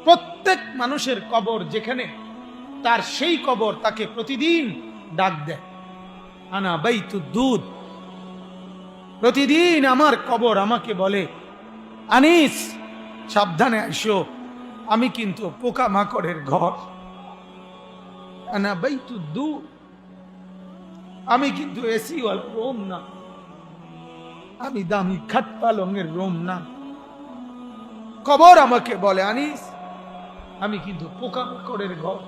প্রত্যেক মানুষের কবর যেখানে, তার সেই কবর তাকে প্রতিদিন ডাক দেয়, আনা বাইতুদ দুধ। প্রতিদিন আমার কবর আমাকে বলে, আনিস সাবধানে আসো, আমি কিন্তু পোকামাকড়ের ঘর। আনা বাইতুদ দুধ, আমি কিন্তু এসি ওয়ালা রুম না, আমি দামি খাট পালঙের রুম না। কবর আমাকে বলে, আনিস আমি কিন্তু পোকামাকড়ের ঘর।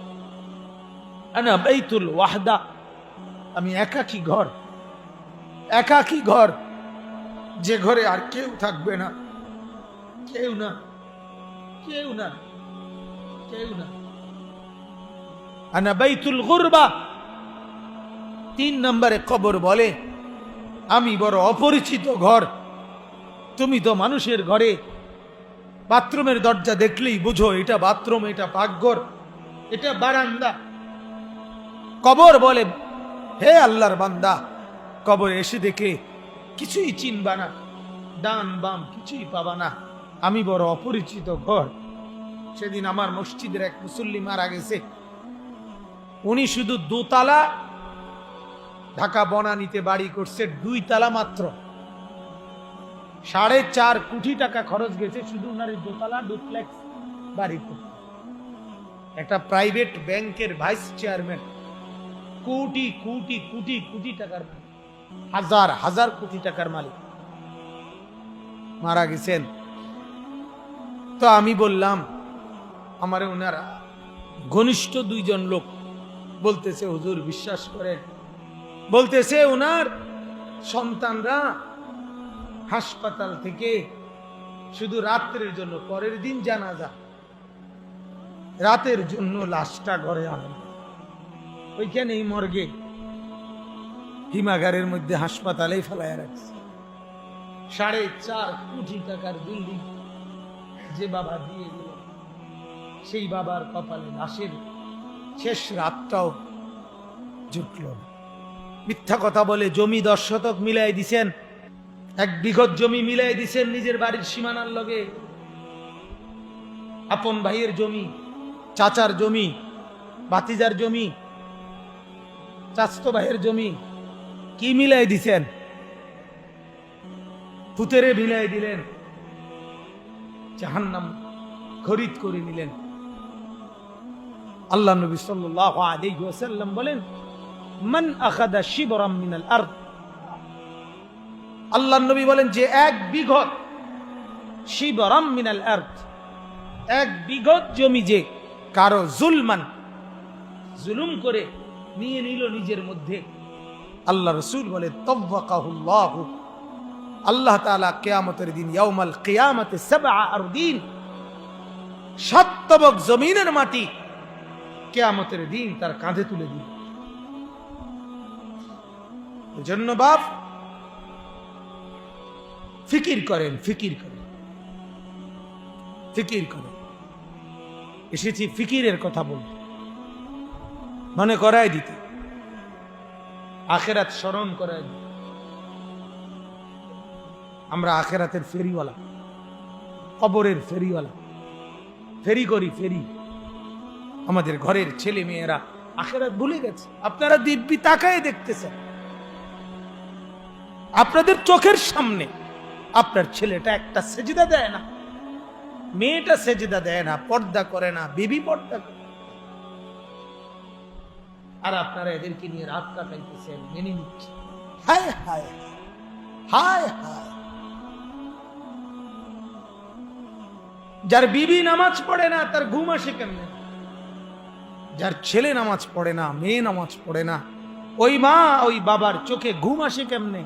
আনা বাইতুল ওয়াহদা, আমি একাকী ঘর, একাকী ঘর, যে ঘরে আর কেউ থাকবে না, কেউ না, কেউ না, কেউ না। আনা বাইতুল গুরবা, 3 নম্বরে কবর বলে, আমি বড় অপরিচিত ঘর। তুমি তো মানুষের ঘরে বাথরুমের দরজা দেখলেই বুঝো এটা বাথরুম, এটা পাকঘর, এটা বারান্দা। কবর বলে, হে আল্লাহর বান্দা, কবর এসে দেখে কিছুই চিনবা না, ডান বাম কিছুই পাবা না, আমি বড় অপরিচিত ঘর। সেদিন আমার মসজিদের এক মুসল্লি মারা গেছে, উনি শুধু 2 তালা ঢাকা বনানীতে বাড়ি করছে, 2 তালা মাত্র, 4.5 কোটি টাকা খরচ গেছে শুধু উনার 2 তালা ডুপ্লেক্স বাড়ি করতে। একটা প্রাইভেট ব্যাংকের ভাইস চেয়ারম্যান, কোটি কোটি কোটি কোটি টাকার মালিক, হাজার হাজার কোটি টাকার মালিক, মারা গেছেন। তো আমি বললাম, আমারে ওনারা ঘনিষ্ঠ 2 জন লোক বলতেছে, হুজুর বিশ্বাস করেন, বলতেছে ওনার সন্তানরা হাসপাতাল থেকে শুধু রাত্রের জন্য, পরের দিন জানাজা, রাতের জন্য লাশটা ঘরে আনেন, ওইখানেই মর্গে হিমাগারের মধ্যে হাসপাতালেই ফেলায় রাখছে। 4.5 কোটি টাকার বিল্ডিং যে বাবা দিয়ে দিল, সেই বাবার কপালে লাশের শেষ রাতটাও জুটল না। মিথ্যা কথা বলে জমি 10 শতক মিলাই দিছেন, 1 বিঘত জমি মিলাই দিছেন নিজের বাড়ির সীমানার লগে, আপন ভাইয়ের জমি, চাচার জমি, ভাতিজার জমি, চাচতো ভাইয়ের জমি, কি মিলাই দিছেন? পুতেরে মিলাই দিলেন, জাহান্নাম খরিদ করে নিলেন। আল্লাহ নবী সাল্লাল্লাহু আলাইহি ওয়াসাল্লাম বলেন, মান আখাযা শিবরাম মিনাল আরদ, আল্লাহ নবী বলেন যে 1 বিঘত, শিবরাম মিনাল আরদ, 1 বিঘত জমি যে কারো জুলমান, জুলুম করে নিয়ে নিল নিজের মধ্যে, আল্লাহ রাসূল বলে তাওয়াক্কাহুল্লাহ, আল্লাহ তাআলা কিয়ামতের দিন, ইয়াউমাল কিয়ামাতে 7 আরদিন, 7 তবক জমিনের মাটি কিয়ামতের দিন তার কাঁধে তুলে দিল। এজন্য বাপ ফিকির করেন, ফিকির করেন, ফিকির করেন। এসেছি ফিকিরের কথা বলতে, মনে করায় দিতে, আখিরাত স্মরণ করায় দিতে। আমরা আখিরাতের ফেরিওয়ালা, কবরের ফেরিওয়ালা, ফেরি করি, ফেরি। আমাদের ঘরের ছেলে মেয়েরা আখিরাত ভুলে গেছে। আপনারা দিব্যি তাকায় দেখতেছেন, আপনাদের চোখের সামনে আপনার ছেলেটা একটা সেজদা দেয় না, মেয়েটা সেজদা দেয় না, পর্দা করে না, বিবি পর্দা করে, আর আপনারা এদেরকে নিয়ে রাত কাটাইতেছেন, মেনে নিচ্ছেন। হায় হায় হায় হায়। যার বিবি নামাজ পড়ে না তার ঘুম আসে কেমনে? যার ছেলে নামাজ পড়ে না, মেয়ে নামাজ পড়ে না, ওই মা ওই বাবার চোখে ঘুম আসে কেমনে?